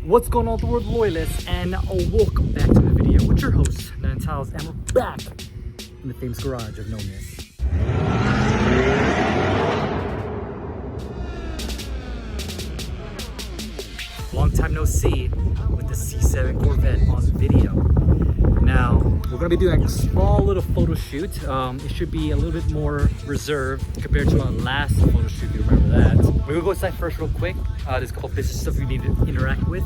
What's going on, the world loyalists, and welcome back to the video with your host, Nantiles, and we're back in the famous garage of Nomis. Long time no see with the C7 Corvette on video. Now, we're going to be doing a small little photo shoot. It should be a little bit more reserved compared to our last photo shoot, if you remember that. We're going to go inside first real quick. There's a couple business stuff we need to interact with,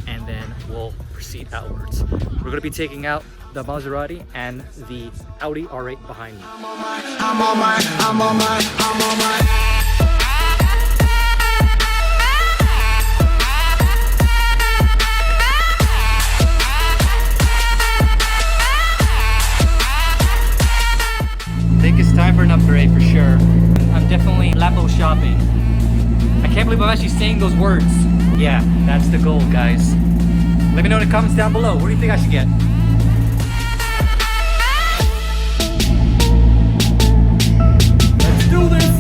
and then we'll proceed outwards. We're going to be taking out the Maserati and the Audi R8 behind me. I'm on my. I think it's time for an upgrade for sure. I'm definitely Lapo shopping. I can't believe I'm actually saying those words. Yeah, that's the goal, guys. Let me know in the comments down below. What do you think I should get? Let's do this!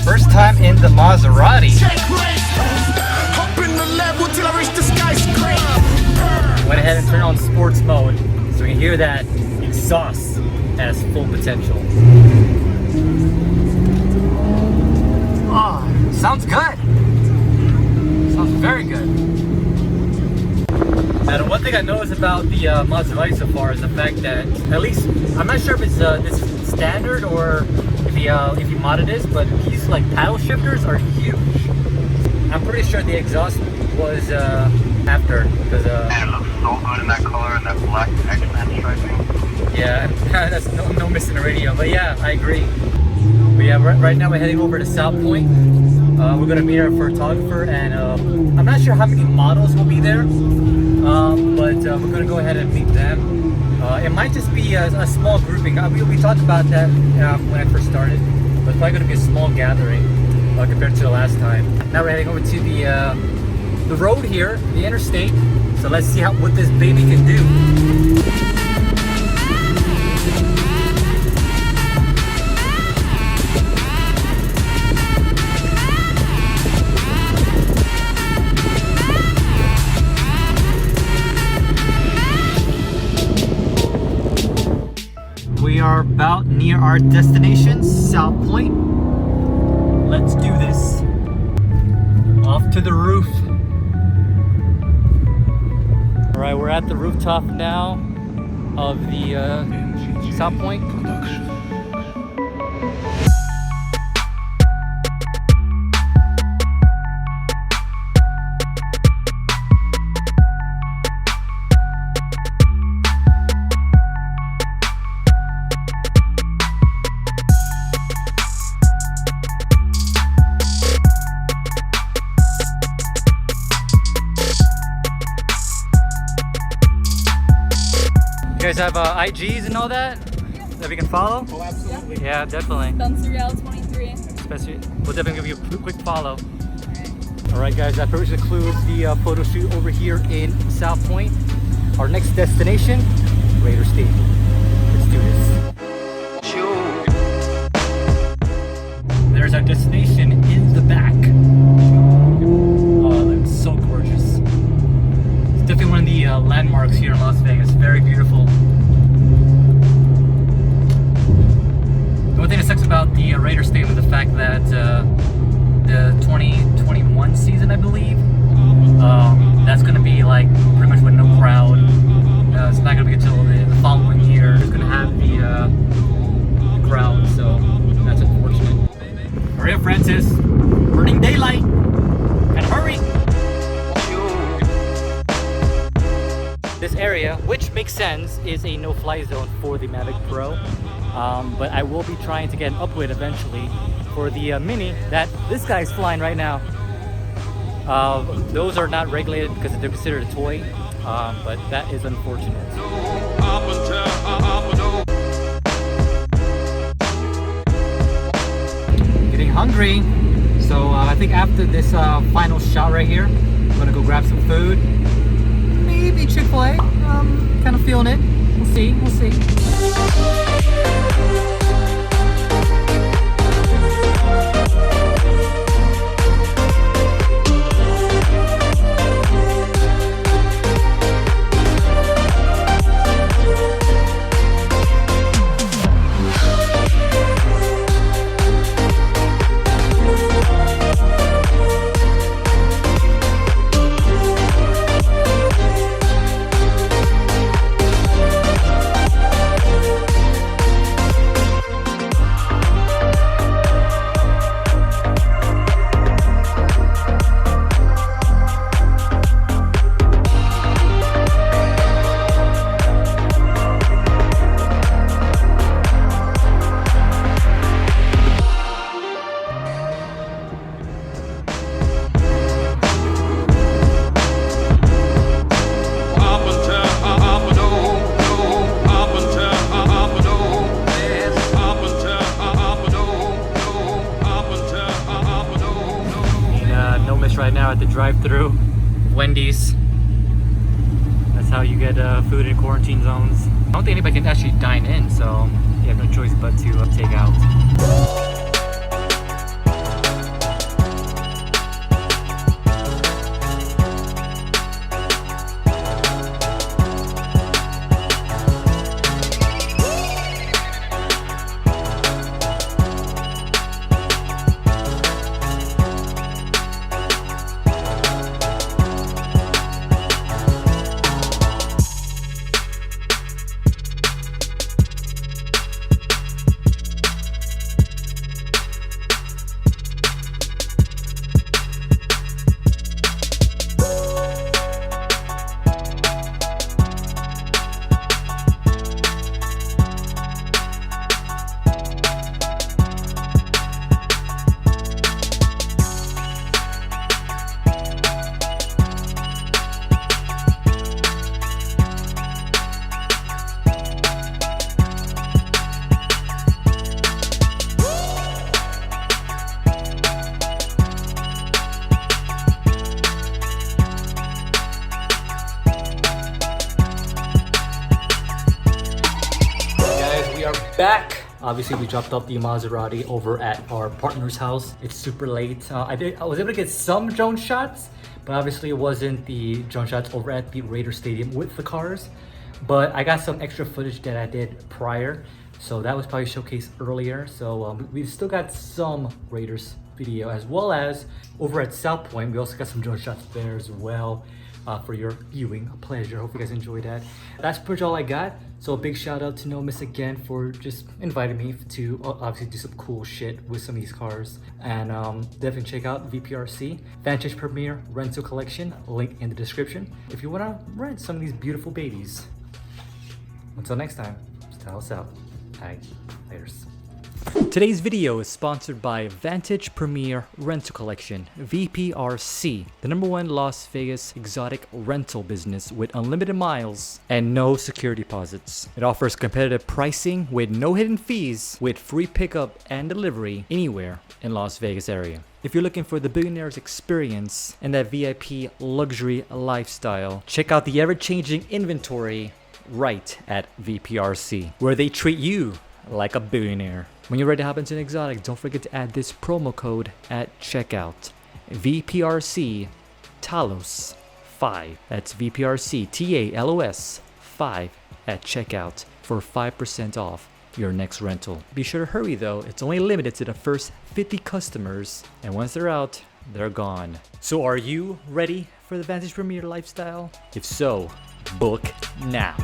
First time in the Maserati. Went ahead and turned on sports mode so we can hear that exhaust has full potential. Oh, sounds good. Sounds very good. Now, the one thing I noticed about the Maserati so far is the fact that, at least, I'm not sure if it's this standard or if he modded this, but these like paddle shifters are huge. I'm pretty sure the exhaust was after, because and it looks so good in that color and that black X-Men striping. Yeah, that's no missing the radio, but yeah, I agree. But yeah, right now we're heading over to South Point. We're gonna meet our photographer, and I'm not sure how many models will be there, but we're gonna go ahead and meet them. It might just be a small grouping. We talked about that when I first started, but it's probably gonna be a small gathering compared to the last time. Now we're heading over to the road here, the interstate. So let's see what this baby can do. We are about near our destination, South Point. Let's do this. Off to the roof. All right, we're at the rooftop now of the South Point. You guys have IGs and all that we can follow? Oh, absolutely. Yeah, definitely. Dunsuriel23. Especially, we'll definitely give you a quick follow. All right, guys, that pretty much concludes the photo shoot over here in South Point. Our next destination, Raider Stadium. Let's do this. There's our destination in the back. Oh, it looks so gorgeous. It's definitely one of the landmarks here in Las Vegas. Very beautiful. The one thing that sucks about the Raider Stadium is the fact that the 2021 season, I believe, that's going to be like pretty much with no crowd. It's not going to be until the following year it's going to have the crowd, so that's unfortunate. Hurry up, Francis. Burning daylight. And hurry. This area, which makes sense, is a no-fly zone for the Mavic Pro. But I will be trying to get an upgrade eventually for the Mini that this guy's flying right now. Those are not regulated because they're considered a toy, but that is unfortunate. Getting hungry, so I think after this final shot right here, I'm gonna go grab some food. Maybe Chick-fil-A. Kind of feel see. We'll see. No miss right now at the drive-thru, Wendy's. That's how you get food in quarantine zones. I don't think anybody can actually dine in, so you have no choice but to take out. Back. Obviously, we dropped off the Maserati over at our partner's house. It's super late. I was able to get some drone shots, but obviously it wasn't the drone shots over at the Raider Stadium with the cars. But I got some extra footage that I did prior, so that was probably showcased earlier. So we've still got some Raiders video, as well as over at South Point. We also got some drone shots there as well. For your viewing pleasure. Hope you guys enjoyed that. That's pretty much all I got. So a big shout out to No Miss again for just inviting me to obviously do some cool shit with some of these cars. And definitely check out VPRC, Vantage Premier Rental Collection, link in the description if you want to rent some of these beautiful babies. Until next time, style us out. Alright, laters. Today's video is sponsored by Vantage Premier Rental Collection, VPRC, the #1 Las Vegas exotic rental business with unlimited miles and no security deposits. It offers competitive pricing with no hidden fees, with free pickup and delivery anywhere in Las Vegas area. If you're looking for the billionaire's experience and that VIP luxury lifestyle, check out the ever-changing inventory right at VPRC, where they treat you like a billionaire. When you're ready to hop into an exotic, don't forget to add this promo code at checkout. VPRC Talos 5. That's VPRC TALOS 5 at checkout for 5% off your next rental. Be sure to hurry though, it's only limited to the first 50 customers, and once they're out, they're gone. So are you ready for the Vantage Premier lifestyle? If so, book now.